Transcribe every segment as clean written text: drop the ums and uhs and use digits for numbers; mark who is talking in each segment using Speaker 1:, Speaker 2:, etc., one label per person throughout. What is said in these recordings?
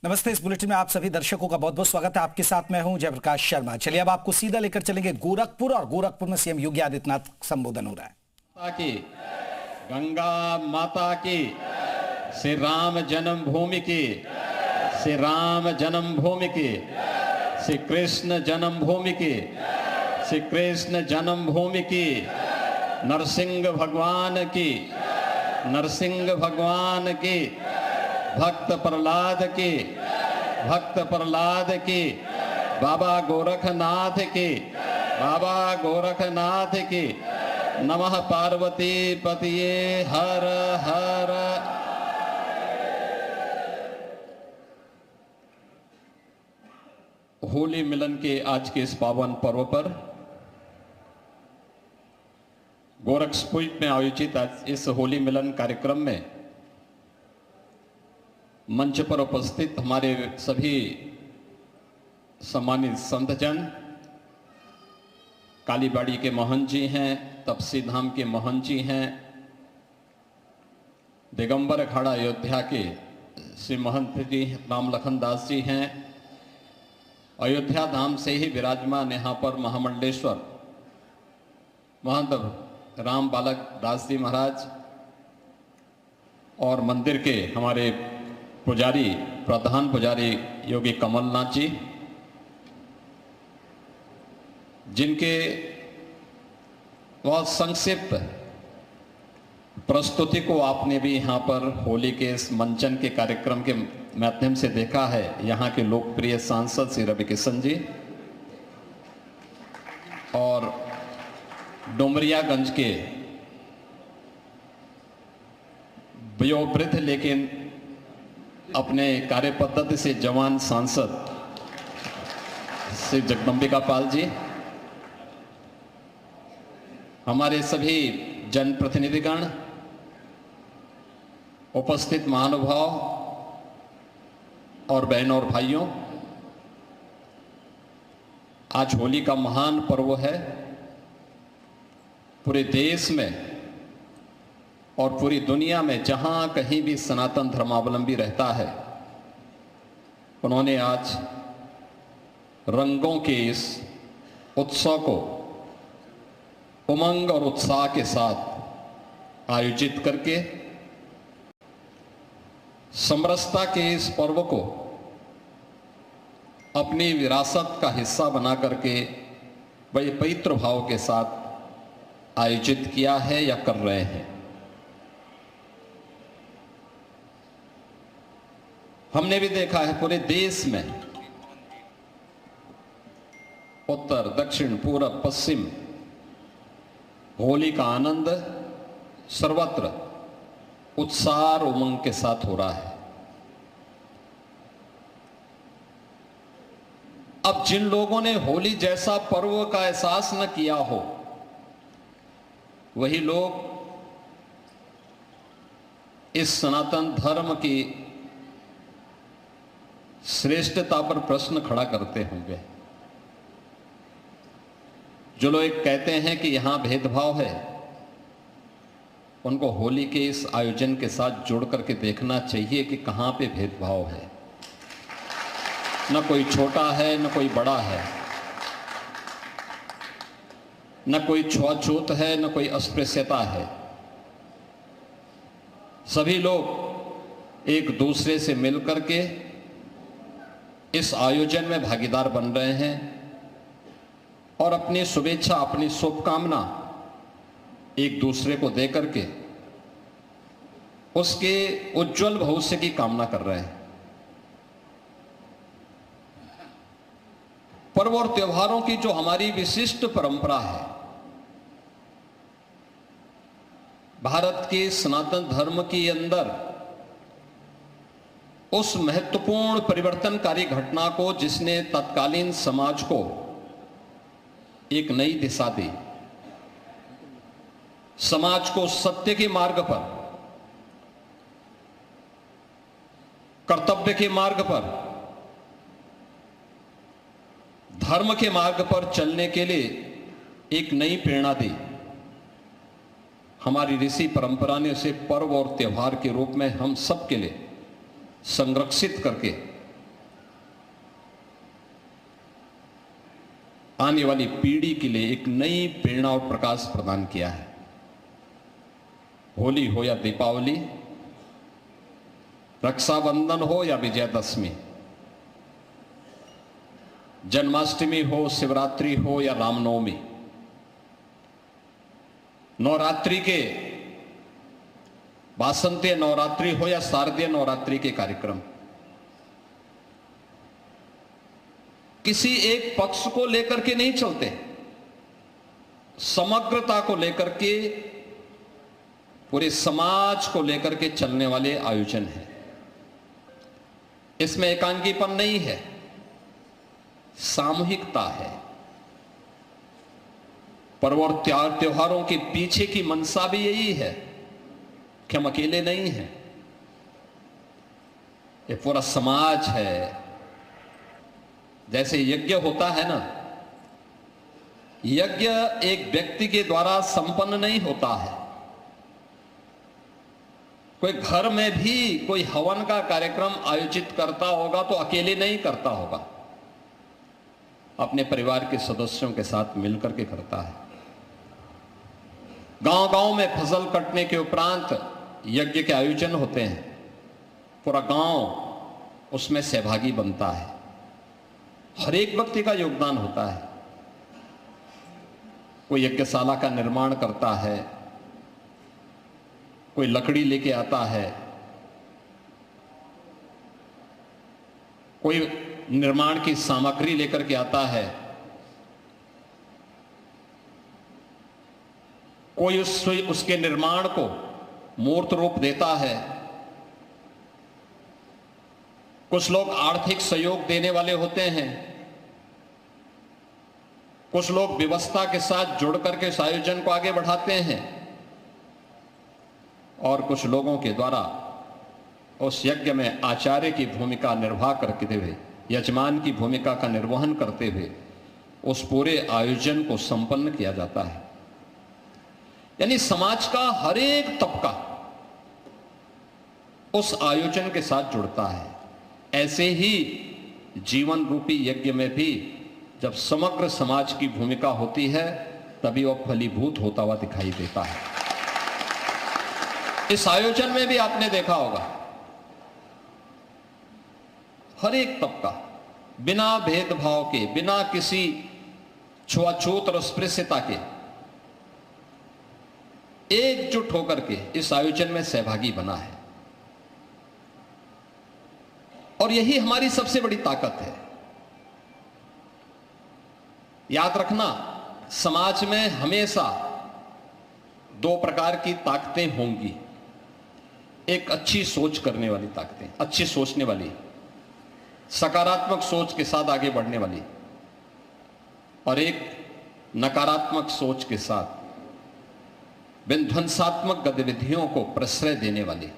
Speaker 1: नमस्ते। इस बुलेटिन में आप सभी दर्शकों का बहुत बहुत स्वागत है। आपके साथ मैं हूं जयप्रकाश शर्मा। चलिए अब आपको सीधा लेकर चलेंगे गोरखपुर, और गोरखपुर में सीएम योगी आदित्यनाथ संबोधन हो रहा है।
Speaker 2: की गंगा माता की, श्री राम जन्मभूमि की, श्री राम जन्मभूमि की, श्री कृष्ण जन्मभूमि की, श्री कृष्ण जन्मभूमि की, नरसिंह भगवान की, नरसिंह भगवान की, भक्त प्रहलाद की, भक्त प्रहलाद की, बाबा गोरखनाथ की, बाबा गोरखनाथ की। नमः पार्वती पतिये हर हर। होली मिलन के आज के इस पावन पर्व पर गोरखपुर में आयोजित आज इस होली मिलन कार्यक्रम में मंच पर उपस्थित हमारे सभी सम्मानित संतजन, कालीबाड़ी के मोहन जी हैं, तपसी धाम के मोहन जी हैं, दिगंबर अखाड़ा अयोध्या के श्री महंत जी राम लखन दास जी हैं, अयोध्या धाम से ही विराजमान यहाँ पर महामंडलेश्वर महंत राम बालक दास जी महाराज, और मंदिर के हमारे पुजारी, प्रधान पुजारी योगी कमलनाथ जी, जिनके बहुत संक्षिप्त प्रस्तुति को आपने भी यहाँ पर होली के इस मंचन के कार्यक्रम के माध्यम से देखा है। यहाँ के लोकप्रिय सांसद श्री रवि किशन जी और डुमरियागंज के वयोवृद्ध लेकिन अपने कार्य पद्धति से जवान सांसद श्री जगदम्बिका पाल जी, हमारे सभी जनप्रतिनिधिगण, उपस्थित महानुभाव और बहनों और भाइयों, आज होली का महान पर्व है। पूरे देश में और पूरी दुनिया में जहां कहीं भी सनातन धर्मावलंबी रहता है, उन्होंने आज रंगों के इस उत्सव को उमंग और उत्साह के साथ आयोजित करके समरसता के इस पर्व को अपनी विरासत का हिस्सा बना करके वही पवित्र भाव के साथ आयोजित किया है या कर रहे हैं। हमने भी देखा है पूरे देश में, उत्तर दक्षिण पूरब पश्चिम, होली का आनंद सर्वत्र उत्साह और उमंग के साथ हो रहा है। अब जिन लोगों ने होली जैसा पर्व का एहसास न किया हो, वही लोग इस सनातन धर्म की श्रेष्ठता पर प्रश्न खड़ा करते होंगे। जो लोग कहते हैं कि यहां भेदभाव है, उनको होली के इस आयोजन के साथ जोड़ करके देखना चाहिए कि कहां पे भेदभाव है। न कोई छोटा है, न कोई बड़ा है, न कोई छुआछूत है, न कोई अस्पृश्यता है। सभी लोग एक दूसरे से मिलकर के इस आयोजन में भागीदार बन रहे हैं और अपनी शुभेच्छा, अपनी शुभकामना एक दूसरे को दे करके उसके उज्जवल भविष्य की कामना कर रहे हैं। पर्व और त्योहारों की जो हमारी विशिष्ट परंपरा है, भारत के सनातन धर्म के अंदर उस महत्वपूर्ण परिवर्तनकारी घटना को जिसने तत्कालीन समाज को एक नई दिशा दी, समाज को सत्य के मार्ग पर, कर्तव्य के मार्ग पर, धर्म के मार्ग पर चलने के लिए एक नई प्रेरणा दी। हमारी ऋषि परंपरा ने उसे पर्व और त्योहार के रूप में हम सब के लिए संरक्षित करके आने वाली पीढ़ी के लिए एक नई प्रेरणा और प्रकाश प्रदान किया है। होली हो या दीपावली, रक्षाबंधन हो या विजयदशमी, जन्माष्टमी हो, शिवरात्रि हो या रामनवमी, नवरात्रि के वासंतीय नवरात्रि हो या शारदीय नवरात्रि के कार्यक्रम, किसी एक पक्ष को लेकर के नहीं चलते, समग्रता को लेकर के, पूरे समाज को लेकर के चलने वाले आयोजन हैं। इसमें एकांकीपन नहीं है, सामूहिकता है। पर्व और त्योहारों के पीछे की मंशा भी यही है कि हम अकेले नहीं हैं, ये पूरा समाज है। जैसे यज्ञ होता है ना, यज्ञ एक व्यक्ति के द्वारा संपन्न नहीं होता है। कोई घर में भी कोई हवन का कार्यक्रम आयोजित करता होगा तो अकेले नहीं करता होगा, अपने परिवार के सदस्यों के साथ मिलकर के करता है। गांव-गांव में फसल कटने के उपरांत यज्ञ के आयोजन होते हैं, पूरा गांव उसमें सहभागी बनता है, हर एक व्यक्ति का योगदान होता है। कोई यज्ञशाला का निर्माण करता है, कोई लकड़ी लेके आता है, कोई निर्माण की सामग्री लेकर के आता है, कोई उसके निर्माण को मूर्त रूप देता है, कुछ लोग आर्थिक सहयोग देने वाले होते हैं, कुछ लोग व्यवस्था के साथ जुड़ करके इस आयोजन को आगे बढ़ाते हैं, और कुछ लोगों के द्वारा उस यज्ञ में आचार्य की भूमिका निर्वाह करते हुए, यजमान की भूमिका का निर्वहन करते हुए उस पूरे आयोजन को संपन्न किया जाता है। यानी समाज का हर एक तबका उस आयोजन के साथ जुड़ता है। ऐसे ही जीवन रूपी यज्ञ में भी जब समग्र समाज की भूमिका होती है तभी वह फलीभूत होता हुआ दिखाई देता है। इस आयोजन में भी आपने देखा होगा, हर एक तबका बिना भेदभाव के, बिना किसी छुआछूत और अस्पृश्यता के एकजुट होकर के इस आयोजन में सहभागी बना है। और यही हमारी सबसे बड़ी ताकत है। याद रखना, समाज में हमेशा दो प्रकार की ताकतें होंगी। एक अच्छी सोच करने वाली ताकतें, अच्छी सोचने वाली, सकारात्मक सोच के साथ आगे बढ़ने वाली, और एक नकारात्मक सोच के साथ विध्वंसात्मक गतिविधियों को प्रश्रय देने वाली।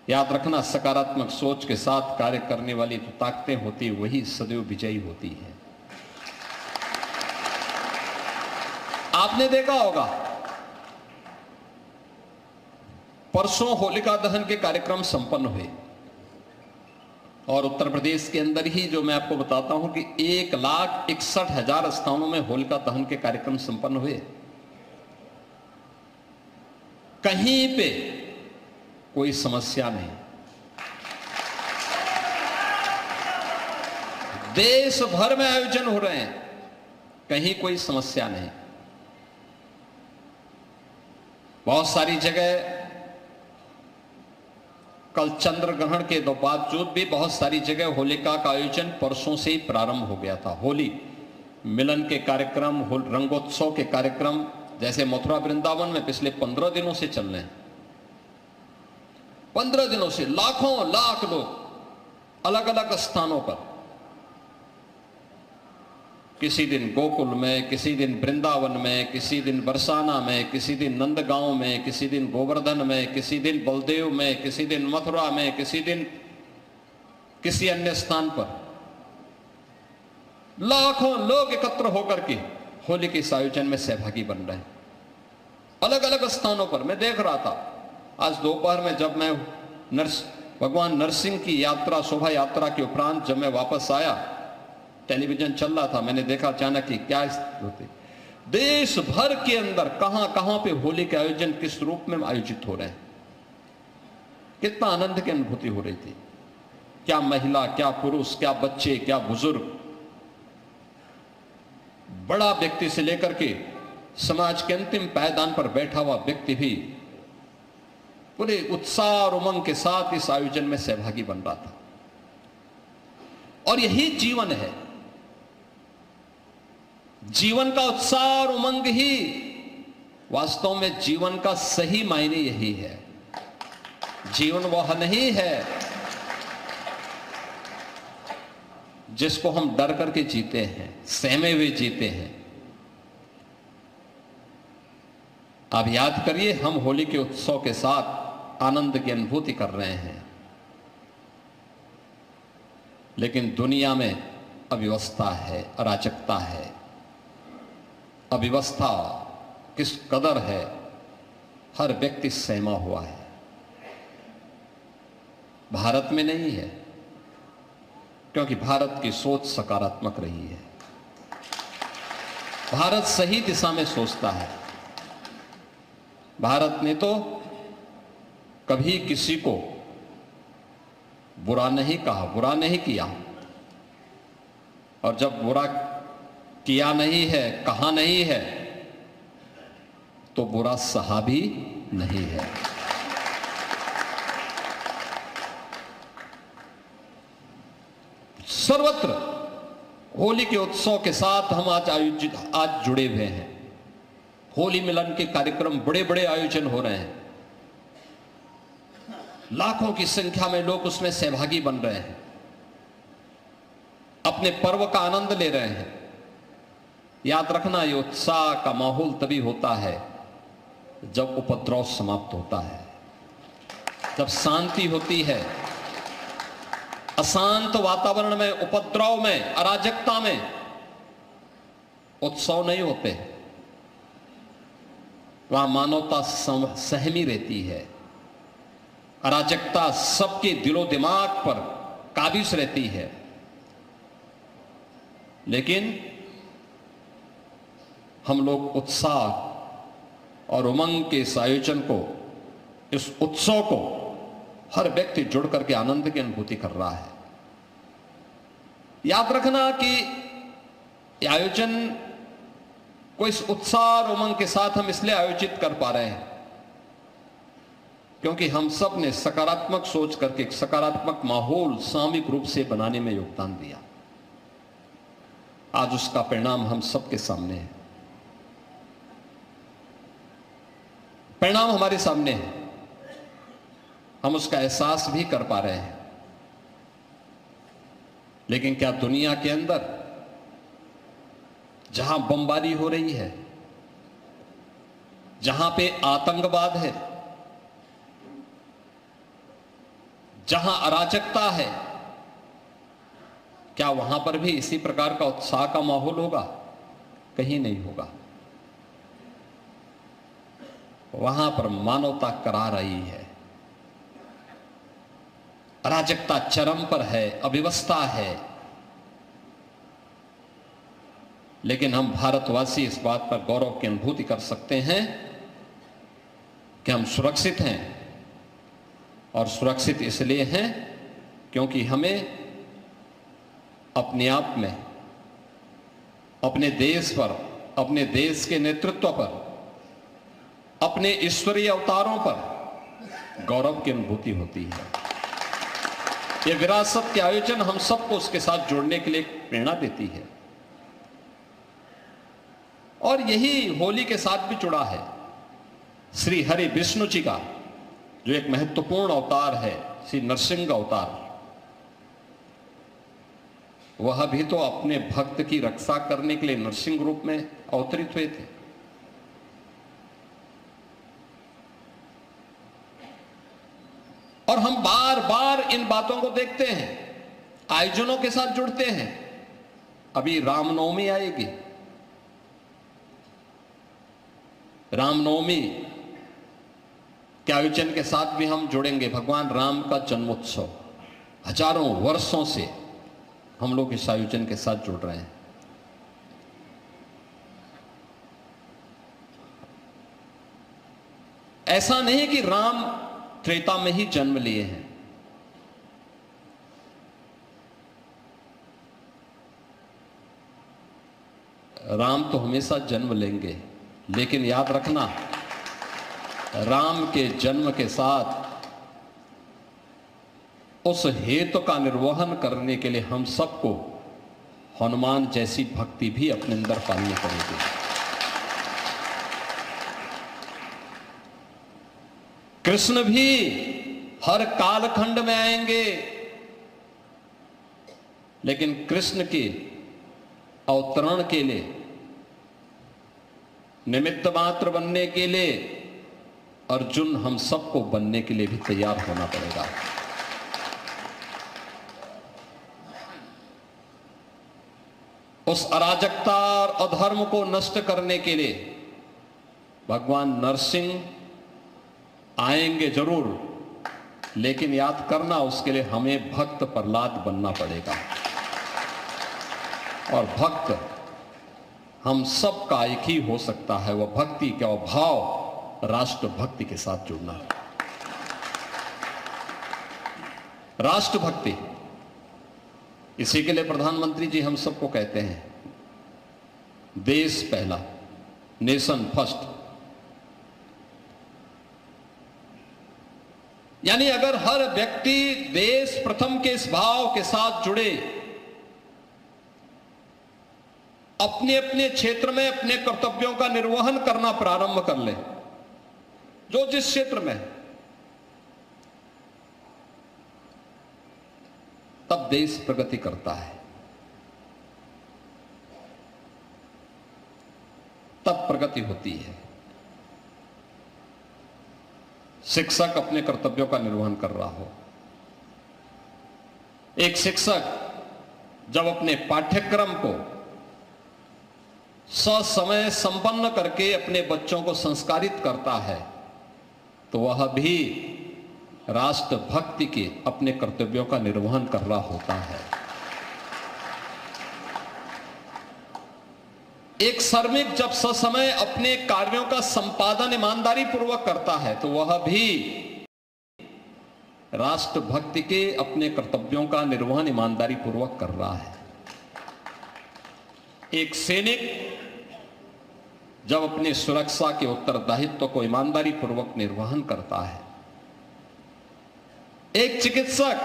Speaker 2: याद रखना, सकारात्मक सोच के साथ कार्य करने वाली जो ताकतें होती है वही सदैव विजयी होती है। आपने देखा होगा, परसों होलिका दहन के कार्यक्रम संपन्न हुए, और उत्तर प्रदेश के अंदर ही जो मैं आपको बताता हूं कि 1,61,000 स्थानों में होलिका दहन के कार्यक्रम संपन्न हुए। कहीं पे कोई समस्या नहीं, देश भर में आयोजन हो रहे हैं, कहीं कोई समस्या नहीं। बहुत सारी जगह कल चंद्र ग्रहण के बावजूद भी बहुत सारी जगह होलिका का आयोजन परसों से ही प्रारंभ हो गया था। होली मिलन के कार्यक्रम, रंगोत्सव के कार्यक्रम जैसे मथुरा वृंदावन में पिछले 15 दिनों से चल रहे हैं। 15 दिनों से लाखों लाख लोग अलग अलग स्थानों पर, किसी दिन गोकुल में, किसी दिन वृंदावन में, किसी दिन बरसाना में, किसी दिन नंदगांव में, किसी दिन गोवर्धन में, किसी दिन बलदेव में, किसी दिन मथुरा में, किसी दिन किसी अन्य स्थान पर लाखों लोग एकत्र होकर के होली के इस आयोजन में सहभागी बन रहे हैं। अलग अलग स्थानों पर मैं देख रहा था, आज दोपहर में जब मैं भगवान नरसिंह की यात्रा, शोभा यात्रा के उपरांत जब मैं वापस आया, टेलीविजन चल रहा था, मैंने देखा अचानक कि क्या स्थिति होती। देश भर के अंदर कहां कहां पे होली के आयोजन किस रूप में आयोजित हो रहे हैं, कितना आनंद की अनुभूति हो रही थी। क्या महिला, क्या पुरुष, क्या बच्चे, क्या बुजुर्ग, बड़ा व्यक्ति से लेकर के समाज के अंतिम पायदान पर बैठा हुआ व्यक्ति भी पूरे उत्साह और उमंग के साथ इस आयोजन में सहभागी बन रहा था। और यही जीवन है। जीवन का उत्साह और उमंग ही वास्तव में जीवन का सही मायने यही है। जीवन वह नहीं है जिसको हम डर करके जीते हैं, सहमे हुए जीते हैं। आप याद करिए, हम होली के उत्सव के साथ आनंद की अनुभूति कर रहे हैं, लेकिन दुनिया में अव्यवस्था है, अराजकता है। अव्यवस्था किस कदर है, हर व्यक्ति सहमा हुआ है। भारत में नहीं है, क्योंकि भारत की सोच सकारात्मक रही है। भारत सही दिशा में सोचता है। भारत ने तो कभी किसी को बुरा नहीं कहा, बुरा नहीं किया, और जब बुरा किया नहीं है, कहा नहीं है, तो बुरा सहा भी नहीं है। सर्वत्र होली के उत्सव के साथ हम आज जुड़े हुए हैं। होली मिलन के कार्यक्रम, बड़े बड़े आयोजन हो रहे हैं। लाखों की संख्या में लोग उसमें सहभागी बन रहे हैं, अपने पर्व का आनंद ले रहे हैं। याद रखना, ये उत्साह का माहौल तभी होता है जब उपद्रव समाप्त होता है, जब शांति होती है। अशांत वातावरण में, उपद्रव में, अराजकता में उत्सव नहीं होते। वहां मानवता सहमी रहती है। अराजकता सबके दिलो दिमाग पर काबिज रहती है। लेकिन हम लोग उत्साह और उमंग के इस आयोजन को, इस उत्सव को हर व्यक्ति जुड़ करके आनंद की अनुभूति कर रहा है। याद रखना कि ये आयोजन को इस उत्साह और उमंग के साथ हम इसलिए आयोजित कर पा रहे हैं क्योंकि हम सब ने सकारात्मक सोच करके एक सकारात्मक माहौल सामूहिक रूप से बनाने में योगदान दिया। आज उसका परिणाम हम सबके सामने है। परिणाम हमारे सामने है, हम उसका एहसास भी कर पा रहे हैं। लेकिन क्या दुनिया के अंदर जहां बमबारी हो रही है, जहां पे आतंकवाद है, जहां अराजकता है, क्या वहां पर भी इसी प्रकार का उत्साह का माहौल होगा? कहीं नहीं होगा। वहां पर मानवता करा रही है, अराजकता चरम पर है, अव्यवस्था है। लेकिन हम भारतवासी इस बात पर गौरव की अनुभूति कर सकते हैं कि हम सुरक्षित हैं, और सुरक्षित इसलिए हैं क्योंकि हमें अपने आप में, अपने देश पर, अपने देश के नेतृत्व पर, अपने ईश्वरीय अवतारों पर गौरव की अनुभूति होती है। यह विरासत के आयोजन हम सबको उसके साथ जोड़ने के लिए प्रेरणा देती है, और यही होली के साथ भी जुड़ा है। श्री हरि विष्णु जी का जो एक महत्वपूर्ण अवतार है, श्री नरसिंह अवतार, वह भी तो अपने भक्त की रक्षा करने के लिए नरसिंह रूप में अवतरित हुए थे। और हम बार बार इन बातों को देखते हैं, आयोजनों के साथ जुड़ते हैं। अभी रामनवमी आएगी, रामनवमी के आयोजन के साथ भी हम जुड़ेंगे। भगवान राम का जन्मोत्सव हजारों वर्षों से हम लोग इस आयोजन के साथ जुड़ रहे हैं। ऐसा नहीं कि राम त्रेता में ही जन्म लिए हैं। राम तो हमेशा जन्म लेंगे, लेकिन याद रखना, राम के जन्म के साथ उस हेतु का निर्वहन करने के लिए हम सबको हनुमान जैसी भक्ति भी अपने अंदर पालनी पड़ेगी। कृष्ण भी हर कालखंड में आएंगे, लेकिन कृष्ण के अवतरण के लिए, निमित्त मात्र बनने के लिए अर्जुन हम सबको बनने के लिए भी तैयार होना पड़ेगा। उस अराजकता और अधर्म को नष्ट करने के लिए भगवान नरसिंह आएंगे जरूर, लेकिन याद करना, उसके लिए हमें भक्त प्रहलाद बनना पड़ेगा। और भक्त हम सब का एक ही हो सकता है, वह भक्ति का भाव राष्ट्र भक्ति के साथ जुड़ना। राष्ट्र भक्ति, इसी के लिए प्रधानमंत्री जी हम सबको कहते हैं, देश पहला, नेशन फर्स्ट। यानी अगर हर व्यक्ति देश प्रथम के इस भाव के साथ जुड़े, अपने अपने क्षेत्र में अपने कर्तव्यों का निर्वहन करना प्रारंभ कर ले, जो जिस क्षेत्र में है, तब देश प्रगति करता है, तब प्रगति होती है। शिक्षक अपने कर्तव्यों का निर्वहन कर रहा हो, एक शिक्षक जब अपने पाठ्यक्रम को ससमय संपन्न करके अपने बच्चों को संस्कारित करता है, तो वह भी राष्ट्र भक्ति के अपने कर्तव्यों का निर्वहन कर रहा होता है। एक श्रमिक जब ससमय अपने कार्यों का संपादन ईमानदारी पूर्वक करता है, तो वह भी राष्ट्र भक्ति के अपने कर्तव्यों का निर्वहन ईमानदारी पूर्वक कर रहा है। एक सैनिक जब अपनी सुरक्षा के उत्तरदायित्व को ईमानदारी पूर्वक निर्वहन करता है, एक चिकित्सक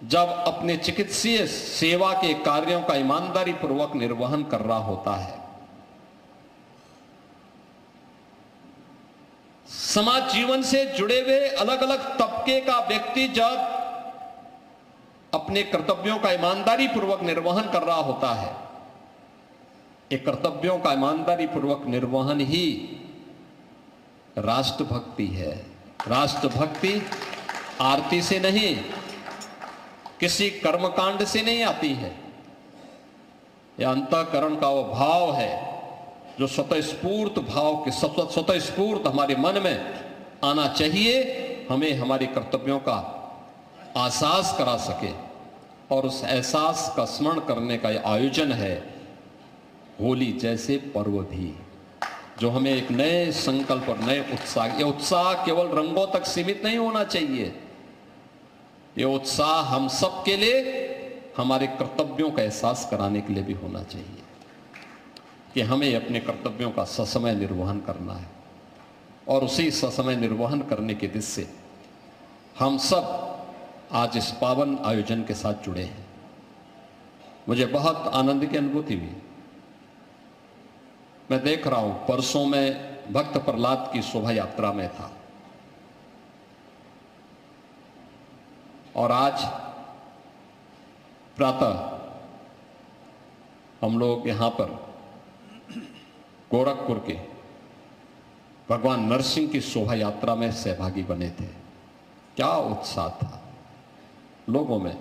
Speaker 2: जब अपने चिकित्सीय सेवा के कार्यों का ईमानदारी पूर्वक निर्वहन कर रहा होता है, समाज जीवन से जुड़े हुए अलग अलग तबके का व्यक्ति जब अपने कर्तव्यों का ईमानदारी पूर्वक निर्वहन कर रहा होता है, एक कर्तव्यों का ईमानदारी पूर्वक निर्वहन ही राष्ट्रभक्ति है। राष्ट्रभक्ति आरती से नहीं, किसी कर्मकांड से नहीं आती है। यह अंतःकरण का वो भाव है जो स्वतःस्फूर्त भाव के स्वतःस्फूर्त हमारे मन में आना चाहिए, हमें हमारे कर्तव्यों का एहसास करा सके। और उस एहसास का स्मरण करने का यह आयोजन है होली जैसे पर्व भी, जो हमें एक नए संकल्प और नए उत्साह, ये उत्साह केवल रंगों तक सीमित नहीं होना चाहिए, ये उत्साह हम सब के लिए हमारे कर्तव्यों का एहसास कराने के लिए भी होना चाहिए कि हमें अपने कर्तव्यों का ससमय निर्वहन करना है। और उसी ससमय निर्वहन करने के दिशा से हम सब आज इस पावन आयोजन के साथ जुड़े हैं। मुझे बहुत आनंद की अनुभूति हुई। मैं देख रहा हूं, परसों में भक्त प्रहलाद की शोभा यात्रा में था और आज प्रातः हम लोग यहां पर गोरखपुर के भगवान नरसिंह की शोभा यात्रा में सहभागी बने थे। क्या उत्साह था लोगों में,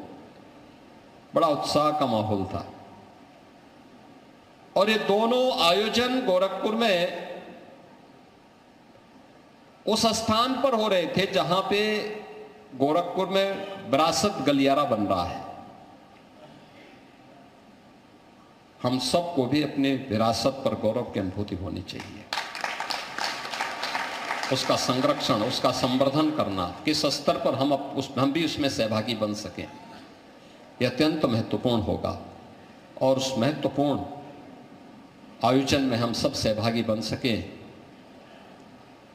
Speaker 2: बड़ा उत्साह का माहौल था। और ये दोनों आयोजन गोरखपुर में उस स्थान पर हो रहे थे जहां पे गोरखपुर में विरासत गलियारा बन रहा है। हम सबको भी अपनी विरासत पर गौरव की अनुभूति होनी चाहिए। उसका संरक्षण, उसका संवर्धन करना, किस स्तर पर हम भी उसमें सहभागी बन सकें, यह अत्यंत महत्वपूर्ण होगा। और उस महत्वपूर्ण आयोजन में हम सब सहभागी बन सकें,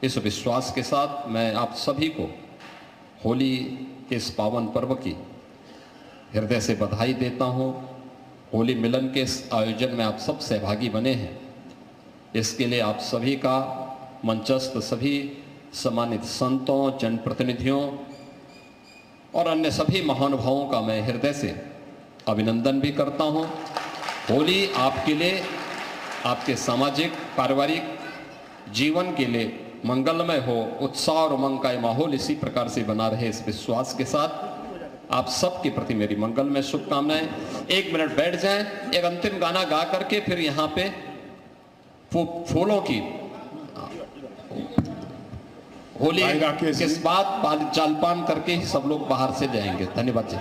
Speaker 2: इस विश्वास के साथ मैं आप सभी को होली के इस पावन पर्व की हृदय से बधाई देता हूं। होली मिलन के इस आयोजन में आप सब सहभागी बने हैं, इसके लिए आप सभी का मंचस्थ सभी सम्मानित संतों, जनप्रतिनिधियों और अन्य सभी महानुभावों का मैं हृदय से अभिनंदन भी करता हूं। होली आपके लिए, आपके सामाजिक पारिवारिक जीवन के लिए मंगलमय हो, उत्साह और उमंग का माहौल इसी प्रकार से बना रहे, इस विश्वास के साथ आप सबके प्रति मेरी मंगलमय शुभकामनाएं। 1 मिनट बैठ जाएं, एक अंतिम गाना गा करके फिर यहाँ पे फूलों की होली के बाद जलपान करके ही सब लोग बाहर से जाएंगे। धन्यवाद जी।